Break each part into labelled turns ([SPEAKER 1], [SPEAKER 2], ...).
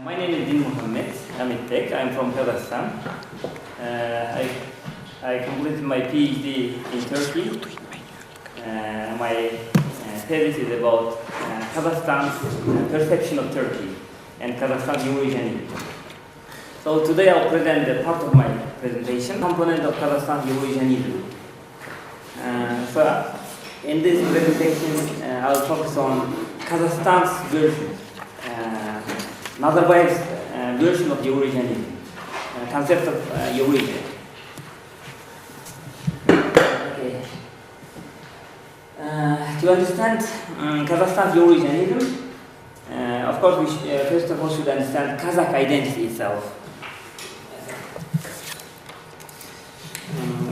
[SPEAKER 1] My name is Din Mohammed Amitek. I'm from Kazakhstan. I completed my PhD in Turkey. My thesis is about Kazakhstan's perception of Turkey and Kazakhstan's Eurasianism. So today I'll present the part of my presentation, component of Kazakhstan's Eurasianism. So in this presentation, I'll focus on Kazakhstan's version, Nazarbayev's version of Eurasianism, concept of Eurasia. Okay. To understand Kazakhstan's Eurasianism, of course, we first of all should understand Kazakh identity itself.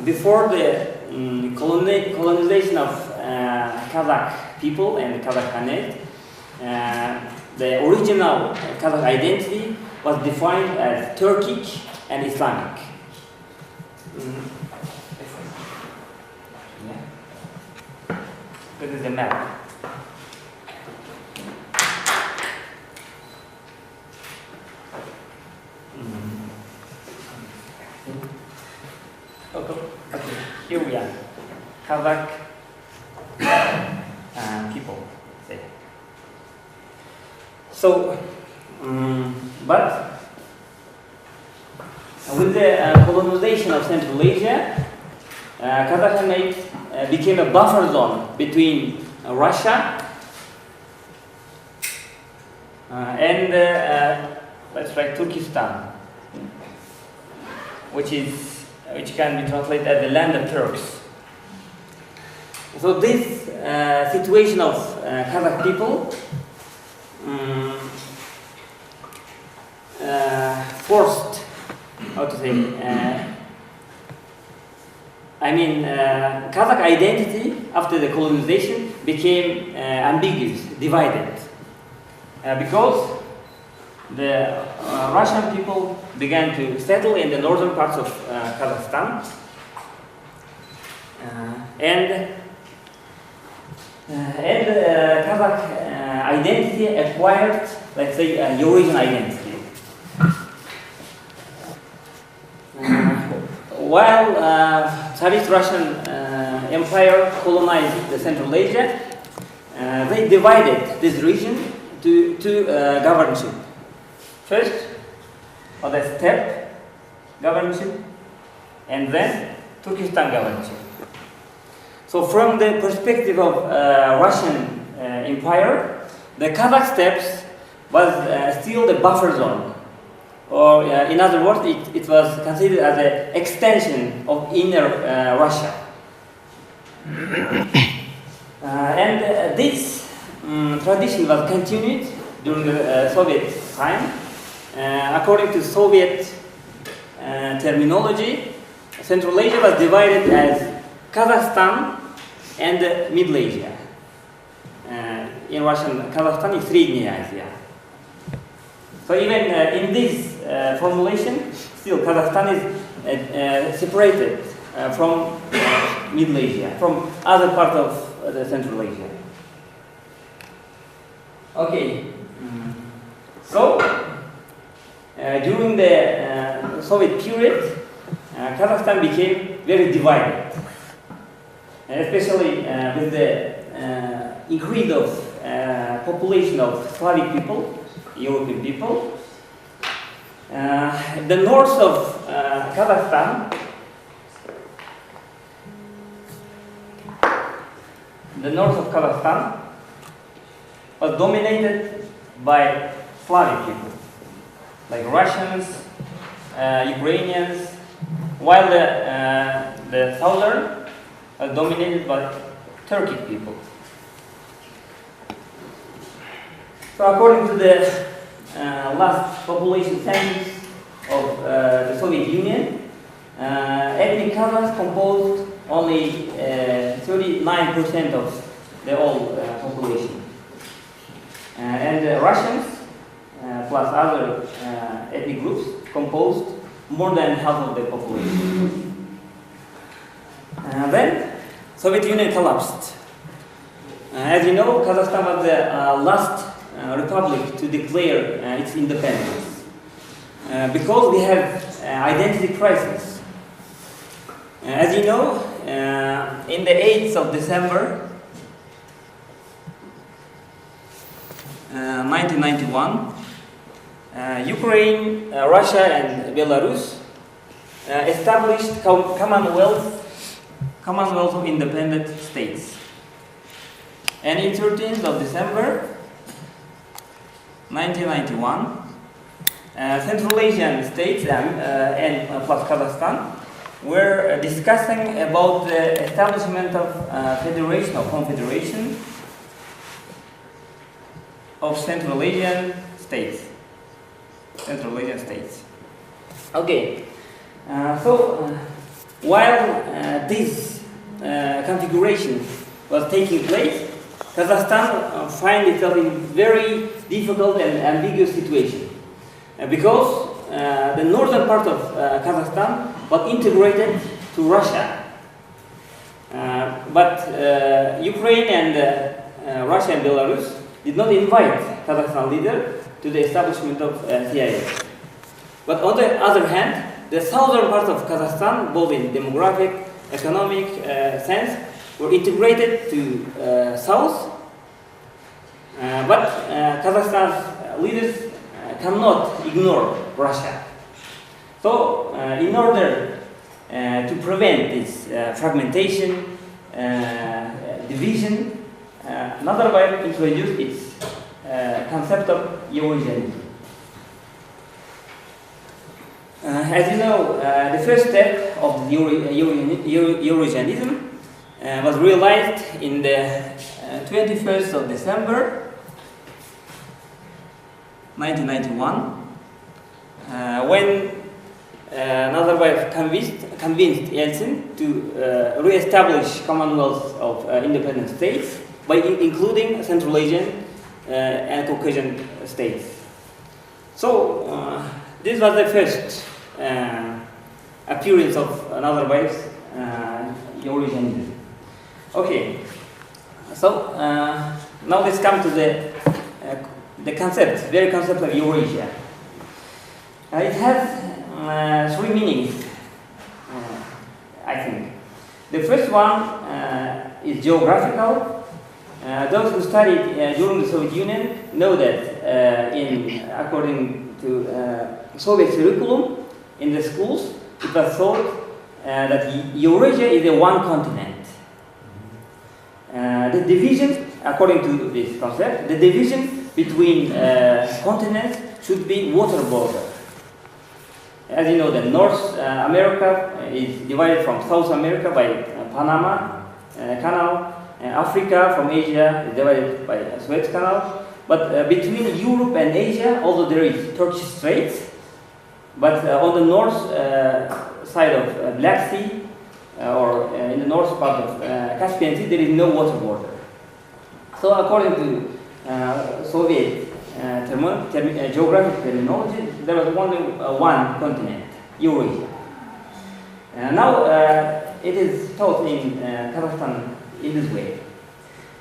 [SPEAKER 1] Before the colonization of Kazakh people and Kazakh Khanate, the original Kazakh identity was defined as Turkic and Islamic. This is the map. Okay, here we are. Kazakh people. Say. So, but with the colonization of Central Asia, Kazakhstan became a buffer zone between Russia and let's write Turkestan, which can be translated as the land of Turks. So this situation of Kazakh people forced, how to say, Kazakh identity after the colonization became ambiguous, divided, because the Russian people began to settle in the northern parts of Kazakhstan, and Kazakh identity acquired, let's say, a Eurasian identity. While Tsarist Russian Empire colonized the Central Asia, they divided this region to two governorship. First, or the steppe governorship, and then Turkestan governorship. So from the perspective of Russian Empire, the Kazakh steppes was still the buffer zone. Or in other words, it was considered as an extension of inner Russia. And this tradition was continued during the Soviet time. According to Soviet terminology, Central Asia was divided as Kazakhstan and Middle Asia. In Russian, Kazakhstan is Srednyaya Asia. So even in this formulation, still Kazakhstan is separated from Middle Asia, from other part of the Central Asia. Okay, so during the Soviet period, Kazakhstan became very divided, especially with the increase of population of Slavic people, European people. The north of Kazakhstan, was dominated by Slavic people, like Russians, Ukrainians, while the southern was dominated by Turkic people. So according to the last population census of the Soviet Union, ethnic Kazakhs composed only 39% of the whole population. And the Russians, plus other ethnic groups, composed more than half of the population. Then Soviet Union collapsed. As you know, Kazakhstan was the last republic to declare its independence because we have identity crisis. As you know, in the 8th of December 1991, Ukraine, Russia and Belarus established Commonwealth of Independent States. And in 13th of December 1991, Central Asian states and plus Kazakhstan were discussing about the establishment of federation or confederation of Central Asian states. Okay, while this configuration was taking place, Kazakhstan finds itself in very difficult and ambiguous situation because the northern part of Kazakhstan was integrated to Russia, but Ukraine and Russia and Belarus did not invite Kazakhstan leader to the establishment of CIS. But on the other hand, the southern part of Kazakhstan, both in demographic, economic sense, were integrated to south. But Kazakhstan's leaders cannot ignore Russia. So, in order to prevent this fragmentation, division, Nazarbayev introduced its concept of Eurasianism. As you know, the first step of the Eurasianism was realized in the 21st of December 1991, when Nazarbayev convinced Yeltsin to re-establish Commonwealth of Independent States by including Central Asian and Caucasian states. So this was the first appearance of Nazarbayev's Eurasianism. Okay, so now let's come to the concept, very concept of Eurasia. It has three meanings, I think. The first one is geographical. Those who studied during the Soviet Union know that according to Soviet curriculum in the schools, it was thought that Eurasia is a one continent. The division, according to this concept, the division between continents should be water border. As you know, the North America is divided from South America by Panama Canal. Africa from Asia is divided by Suez Canal. But between Europe and Asia, although there is Turkic Straits, but on the north side of Black Sea or in the north part of Caspian Sea, there is no water border. So according to Soviet geographic terminology, there was only one continent, Eurasia. Now it is taught in Kazakhstan in this way.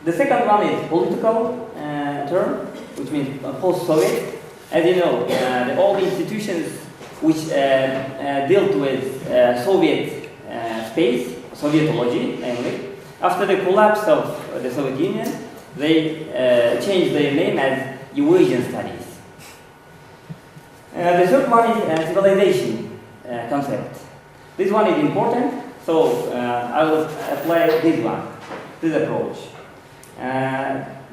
[SPEAKER 1] The second one is political term, which means post-Soviet. As you know, all the institutions which dealt with Soviet space, Sovietology, namely, after the collapse of the Soviet Union, they changed their name as Eurasian Studies. The third one is civilization concept. This one is important, so I will apply this approach.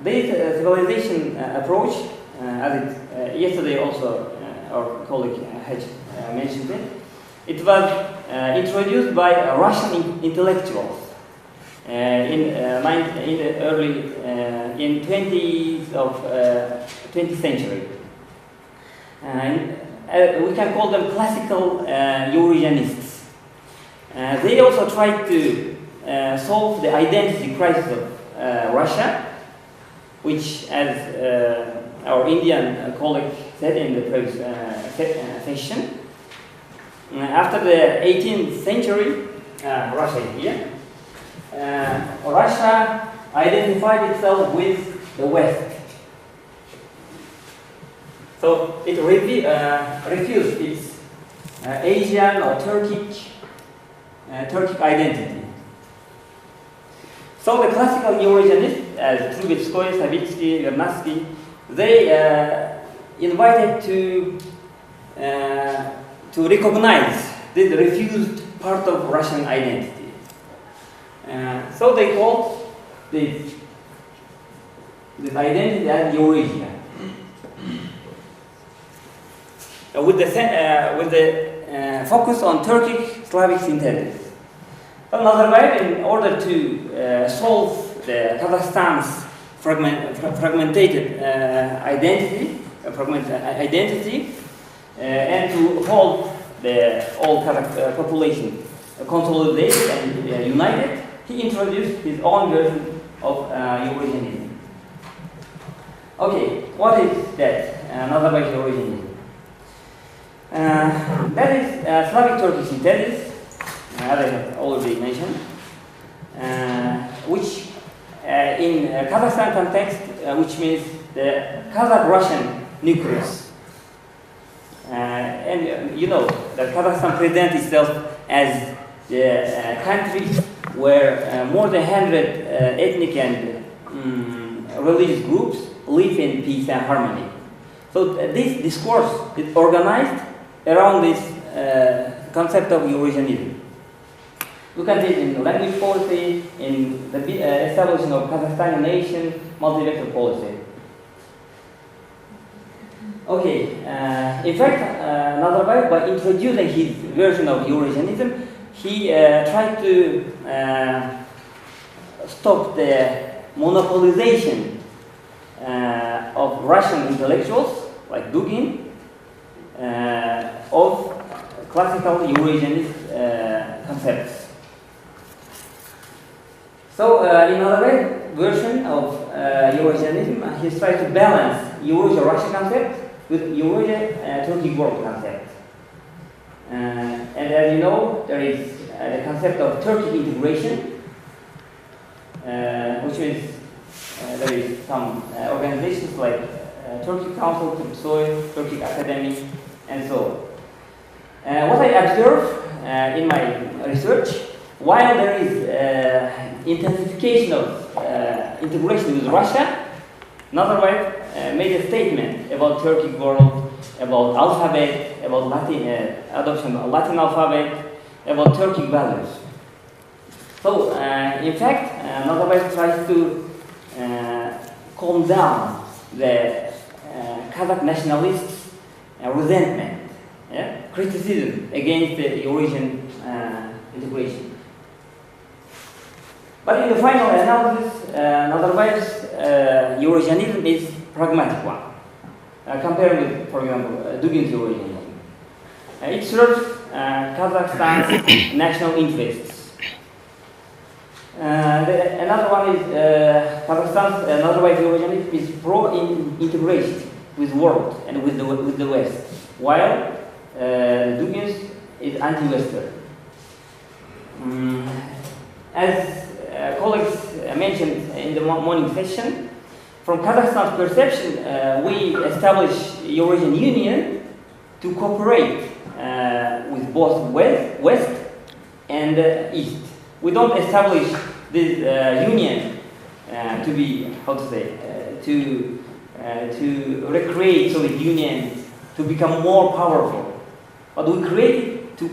[SPEAKER 1] This civilization approach, as yesterday also our colleague had mentioned it was introduced by Russian intellectuals in 20th century. We can call them classical Eurasianists. They also tried to solve the identity crisis of Russia, which, as our Indian colleague said in the previous session, after the 18th century, Russia is here. Russia identified itself with the West. So it refused its Asian or Turkic identity. So the classical Eurasianists, as Trubetskoy, Savitsky, Vernadsky, they invited to recognize this refused part of Russian identity. So they called this identity as Eurasia. With the focus on Turkic Slavic synthesis. But Nazarbayev, in order to solve the Kazakhstan's fragmented identity, and to hold the whole Kazakh population consolidated and united, he introduced his own version of Eurasianism. Okay, what is that? Nazarbayev Eurasianism. That is Slavic Turkic synthesis, as I have already mentioned, which in Kazakhstan context, which means the Kazakh-Russian nucleus. And you know that Kazakhstan presents itself as the country where more than 100 ethnic and religious groups live in peace and harmony. So this discourse is organized around this concept of Eurasianism. You can see it in language policy, in the establishing of Kazakhstani nation, multi-vector policy. Okay, in fact, Nazarbayev, by introducing his version of Eurasianism, he tried to stop the monopolization of Russian intellectuals, like Dugin, of classical Eurasianist concepts. So, in another version of Eurasianism, he tried to balance Eurasia-Russia concept with Eurasia-Turkic world concept. And as you know, there is the concept of Turkic integration, which means there is some organizations like Turkic Council, Turksoy, Turkic Academy, and so on. What I observe in my research, while there is intensification of integration with Russia, Nazarbayev made a statement about Turkic world, about alphabet, about adoption of Latin alphabet, about Turkic values. So, in fact, Nazarbayev tries to calm down the Kazakh nationalists' resentment, criticism against the Eurasian integration. But in the final analysis, Nazarbayev's Eurasianism is pragmatic one, compared with, for example, Dugin's Eurasianism. It serves Kazakhstan's national interests. Another one is Kazakhstan's Nazarbayev Eurasianism is pro-integration with the world and with the West, while Dugin's is anti-Western. As colleagues mentioned in the morning session, from Kazakhstan's perception, we established Eurasian Union to cooperate with both West and East. We don't establish this union to be, how to say, to recreate Soviet Union to become more powerful, but we create it to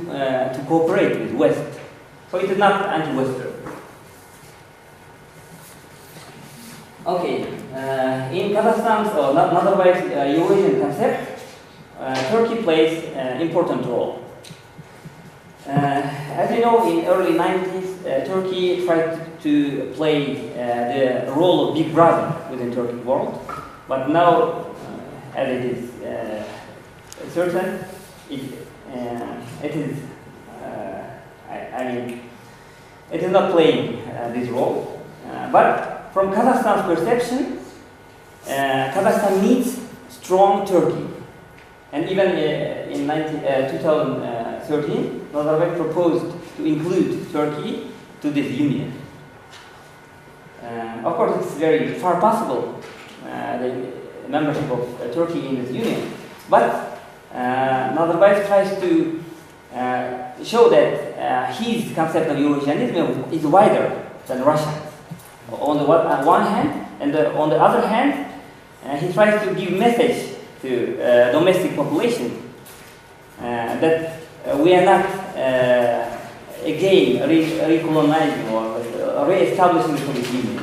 [SPEAKER 1] cooperate with West. So it is not anti-Western. Okay, in Kazakhstan's Nazarbayev's Eurasian concept, Turkey plays an important role. As you know, in early 90s, Turkey tried to play the role of big brother within Turkic world, but now, as it is certain, it is, it is not playing this role. But from Kazakhstan's perception, Kazakhstan needs strong Turkey. And even in 2013, Nazarbayev proposed to include Turkey to this union. Of course, it's very far possible, the membership of Turkey in this union. But Nazarbayev tries to show that his concept of Eurasianism is wider than Russia. On the one hand, and on the other hand, he tries to give message to domestic population that we are not again recolonizing or re-establishing the Soviet Union.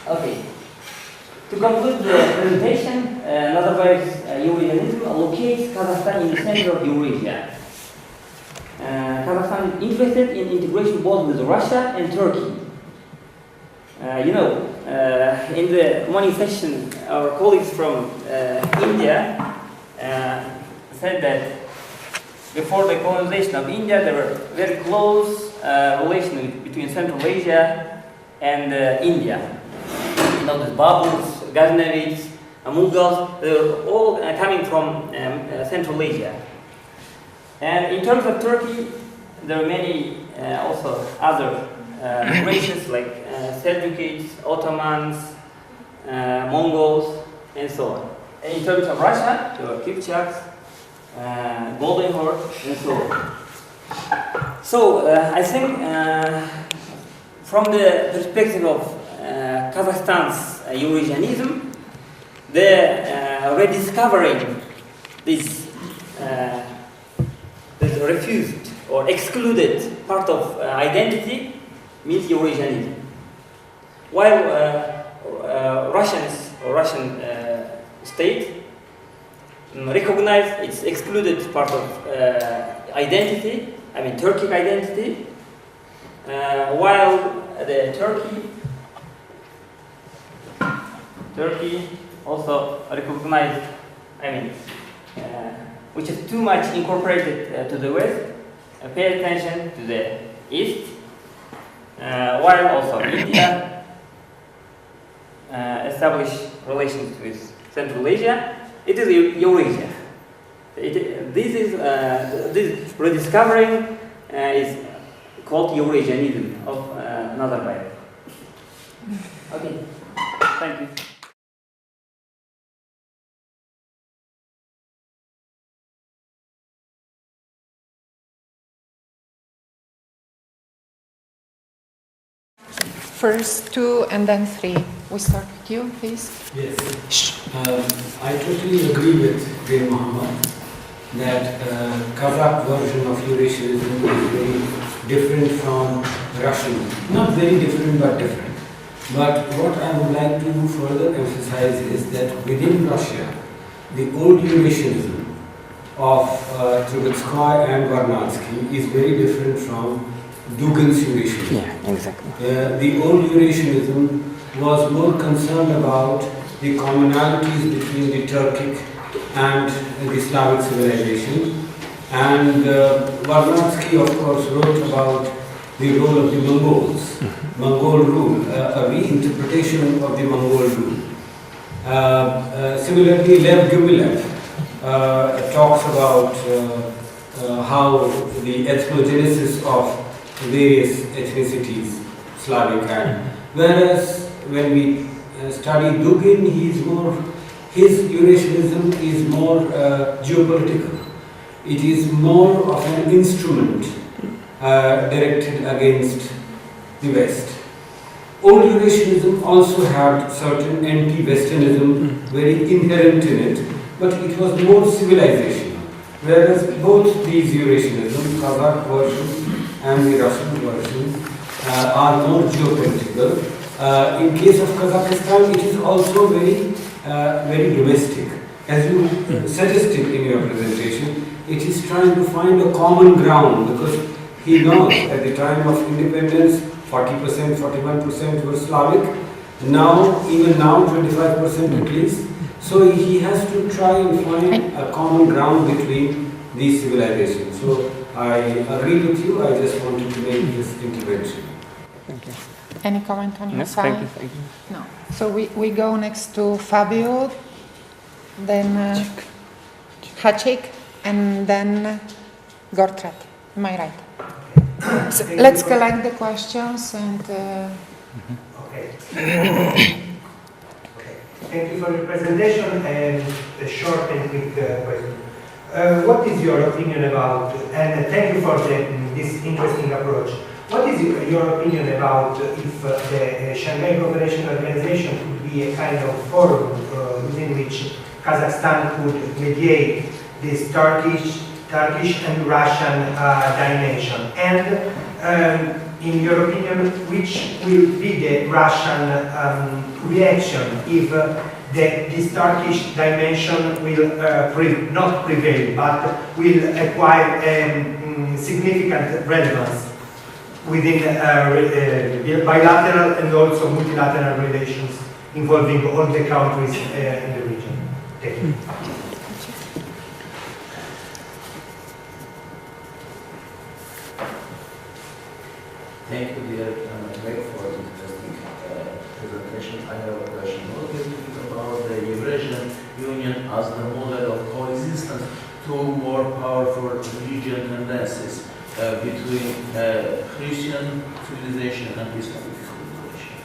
[SPEAKER 1] Okay. To conclude the presentation, Nazarbayev's Eurasianism locates Kazakhstan in the center of Eurasia. Kazakhstan is interested in integration both with Russia and Turkey. In the morning session, our colleagues from India said that before the colonization of India, there were very close relations between Central Asia and India. You know, the Baburs, Ghaznavids, Mughals, they were all coming from Central Asia. And in terms of Turkey, there are many also other races like Seljukids, Ottomans, Mongols, and so on. And in terms of Russia, there were Kipchaks, Golden Horde, and so on. So I think from the perspective of Kazakhstan's Eurasianism, the rediscovering this refused or excluded part of identity means Eurasianism. While Russian state recognize its excluded part of identity, I mean Turkic identity, while the Turkey also recognized, which is too much incorporated to the West, pay attention to the East, while also India established relations with Central Asia. It is Eurasia. This rediscovering is called Eurasianism of Nazarbayev. Okay, thank you.
[SPEAKER 2] First two and then three. We start with you, please.
[SPEAKER 3] Yes. I totally agree with Dear Muhammad that Kazakh version of Eurasianism is very different from Russian. Not very different, but different. But what I would like to further emphasize is that within Russia, the old Eurasianism of Turkic and Varnadsky is very different from Dugin's Eurasianism.
[SPEAKER 1] Yeah, exactly.
[SPEAKER 3] The old Eurasianism was more concerned about the commonalities between the Turkic and the Slavic civilization. And Varnadsky, of course, wrote about the role of the Mongols, Mongol rule, a reinterpretation of the Mongol rule. Similarly, Lev Gumilev talks about how the ethnogenesis of various ethnicities, Slavic and whereas when we study Dugin, his Eurasianism is more geopolitical. It is more of an instrument directed against the West. Old Eurasianism also had certain anti-Westernism very inherent in it, but it was more civilizational. Whereas both these Eurasianism, Kazakh version and the Russian version, are more geopolitical. In case of Kazakhstan, it is also very domestic. As you suggested in your presentation, it is trying to find a common ground because he knows at the time of independence, 40%, 41% were Slavic. Even now, 25% at least. So he has to try and find a common ground between these civilizations. So I agree with you. I just wanted to make this intervention.
[SPEAKER 1] Thank you.
[SPEAKER 2] Any comment on your
[SPEAKER 1] Yes,
[SPEAKER 2] side?
[SPEAKER 1] thank you.
[SPEAKER 2] No. So we go next to Fabio, then Hachik, and then Gortrat. Am I right? So let's collect the questions and.
[SPEAKER 4] Okay. Okay. Thank you for your presentation and a short and quick question. What is your opinion about, and thank you for this interesting approach, what is your opinion about if the Shanghai Cooperation Organization could be a kind of forum within which Kazakhstan could mediate this Turkish and Russian dimension? And in your opinion, which will be the Russian reaction if this Turkish dimension will not prevail, but will acquire significant relevance within bilateral and also multilateral relations involving all the countries in the region? Thank you.
[SPEAKER 5] Thank you, dear Greg, for the interesting presentation. I have a question. What do you think about the Eurasian Union as the model of coexistence to more powerful regional tendencies between Christian civilization and Islamic civilization?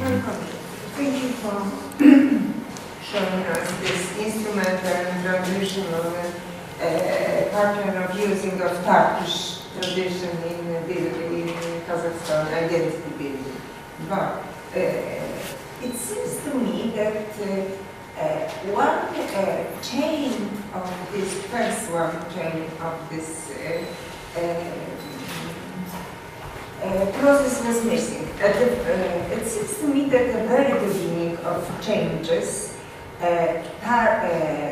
[SPEAKER 6] Welcome. Thank you for showing us this instrumental and traditional partner of using of Turkish tradition in Kazakhstan identity building. But it seems to me that one chain of this first chain of this process was missing. It seems to me that the very beginning of changes,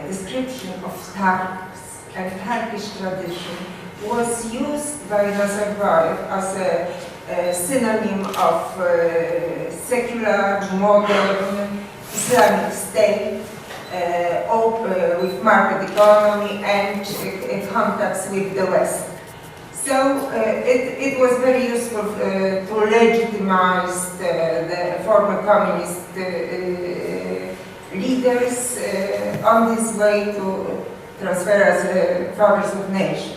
[SPEAKER 6] description of Turks and Turkish tradition was used by Nazarbayev as a synonym of secular, modern Islamic state, with market economy and contacts with the West. So it was very useful to legitimize the former communist leaders on this way to transfer as fathers of nation.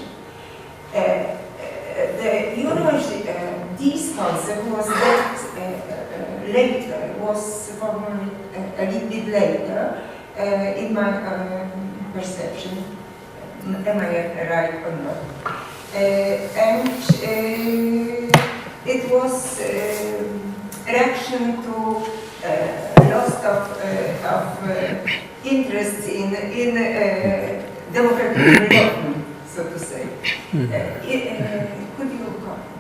[SPEAKER 6] This concept was later, was formally a little bit later, in my perception. Am I right or not? And it was a reaction to loss of interest in democratic development, so to say. Could you comment?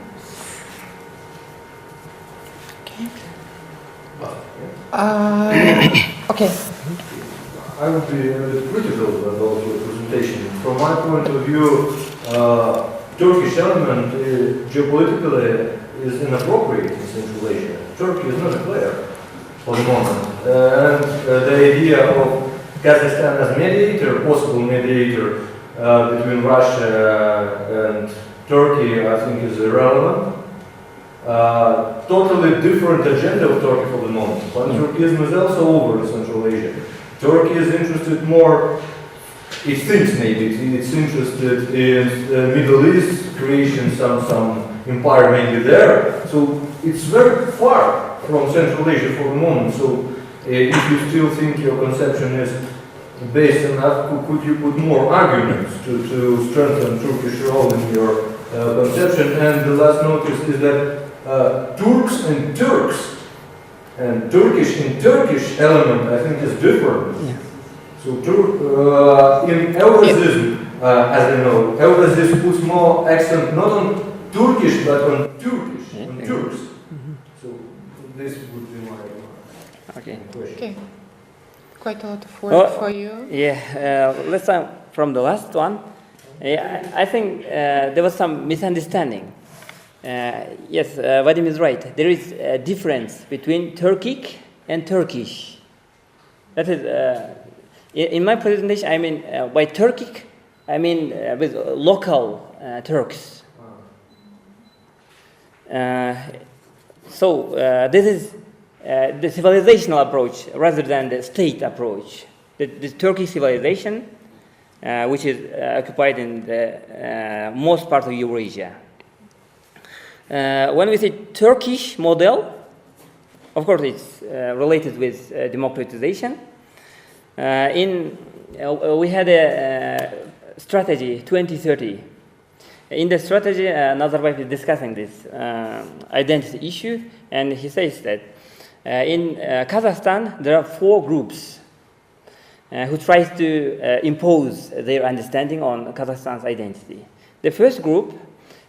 [SPEAKER 2] Okay.
[SPEAKER 7] I would be a bit critical about your presentation. From my point of view, Turkish element geopolitically is inappropriate in Central Asia. Turkey is not a player for the moment. And the idea of Kazakhstan as mediator, possible mediator between Russia and Turkey, I think is irrelevant. Totally different agenda of Turkey for the moment. Pan-Turkism is also over in Central Asia. Turkey is interested more, it thinks maybe, it's interested in the Middle East, creation some empire maybe there. So it's very far from Central Asia for the moment. So if you still think your conception is based on that, could you put more arguments to strengthen Turkish role in your conception? And the last notice is that Turks and Turks and Turkish in Turkish element, I think, is different.
[SPEAKER 2] Yeah.
[SPEAKER 7] So in Eurasianism, as I know, Eurasianism puts more accent not on Turkish but on Turkish, on Turks. So this would be my question.
[SPEAKER 2] Okay. Quite a lot of work for you.
[SPEAKER 1] Yeah, let's start from the last one. I think there was some misunderstanding. Yes, Vadim is right. There is a difference between Turkic and Turkish. That is, in my presentation, I mean by Turkic, I mean with local Turks. So this is the civilizational approach rather than the state approach. The Turkish civilization, which is occupied in the most part of Eurasia. When we say Turkish model, of course it's related with democratization. We had a strategy 2030. In the strategy, Nazarbayev is discussing this identity issue, and he says that in Kazakhstan there are 4 groups who tries to impose their understanding on Kazakhstan's identity. The first group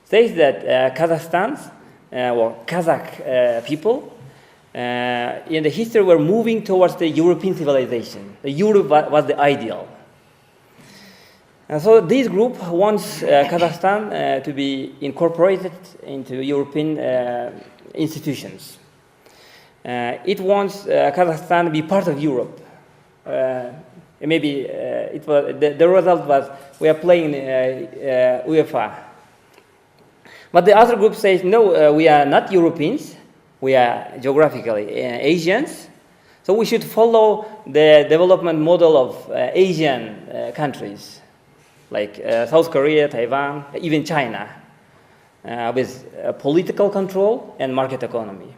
[SPEAKER 1] says that Kazakhstan's or Kazakh people in the history were moving towards the European civilization. The Europe was the ideal. And so this group wants Kazakhstan to be incorporated into European institutions. It wants Kazakhstan to be part of Europe. Maybe it was the result was we are playing UEFA. But the other group says no, we are not Europeans. We are geographically Asians. So we should follow the development model of Asian countries, like South Korea, Taiwan, even China, with political control and market economy.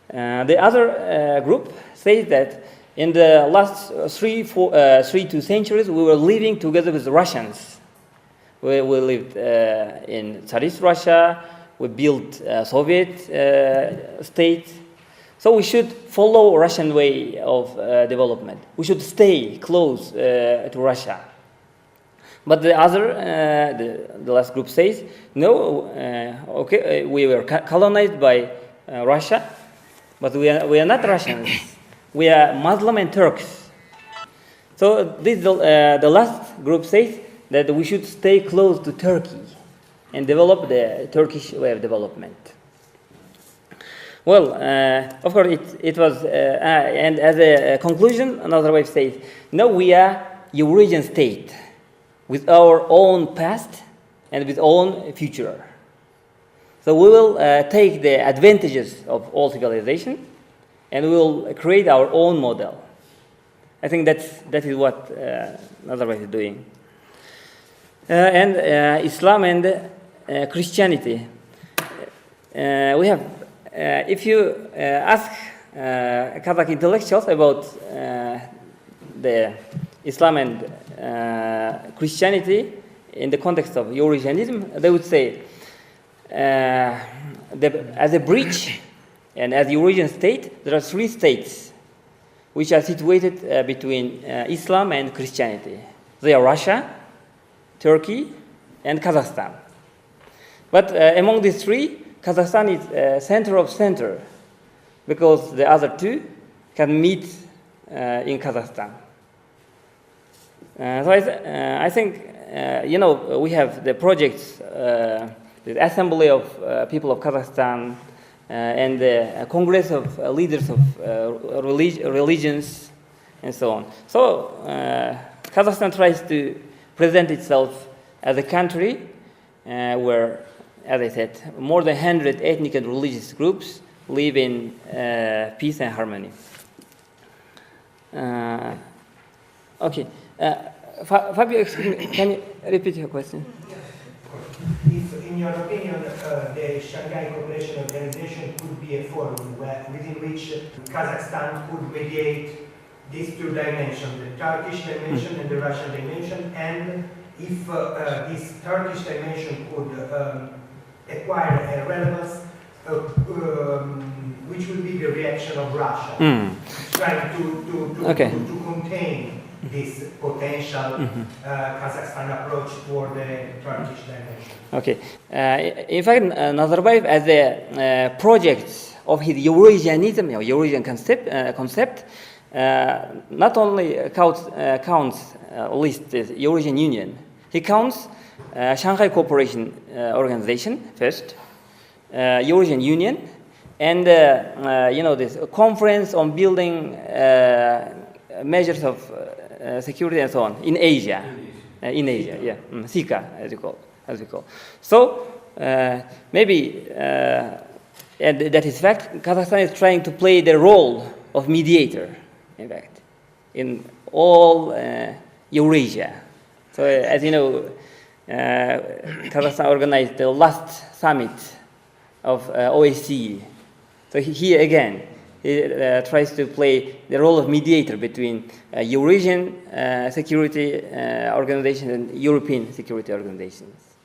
[SPEAKER 1] The other group says that in the last 2 centuries, we were living together with the Russians. We lived in Tsarist Russia, we built a Soviet state. So we should follow Russian way of development. We should stay close to Russia. But the other, the last group says, no, okay, we were colonized by Russia, but we are not Russians. We are Muslim and Turks. So this, the last group says that we should stay close to Turkey and develop the Turkish way of development. Well, of course, it was, and as a conclusion, another way says, no, we are Eurasian state with our own past and with own future. So we will take the advantages of all civilization and we will create our own model. I think that is what Nazarbayev is doing. And Islam and Christianity. We have, if you ask Kazakh intellectuals about the Islam and Christianity in the context of Eurasianism, they would say, as a bridge and as Eurasian state, there are 3 states which are situated between Islam and Christianity. They are Russia, Turkey, and Kazakhstan. But among these 3, Kazakhstan is center of center because the other 2 can meet in Kazakhstan. So I think, we have the projects, the Assembly of People of Kazakhstan, and the Congress of Leaders of Religions, and so on. So Kazakhstan tries to present itself as a country where, as I said, more than 100 ethnic and religious groups live in peace and harmony. Okay. Fabio, excuse me, can you repeat your question?
[SPEAKER 4] If, in your opinion, the Shanghai Cooperation Organization could be a forum within which Kazakhstan could mediate these 2 dimensions, the Turkish dimension and the Russian dimension, and if this Turkish dimension could acquire a relevance, which would be the reaction of Russia, trying to contain this potential Kazakhstan approach toward the Turkish dimension.
[SPEAKER 1] Okay. In fact, Nazarbayev, as a project of his Eurasianism, Eurasian concept, not only counts lists the Eurasian Union, he counts Shanghai Cooperation Organization first, Eurasian Union, and this conference on building measures of security and so on in Asia. In Asia, yeah, SICA as we call. So maybe, and that is fact, Kazakhstan is trying to play the role of mediator, in fact, in all Eurasia. So as you know, Kazakhstan organized the last summit of OSCE. So here again, he tries to play the role of mediator between Eurasian security organizations and European security organizations.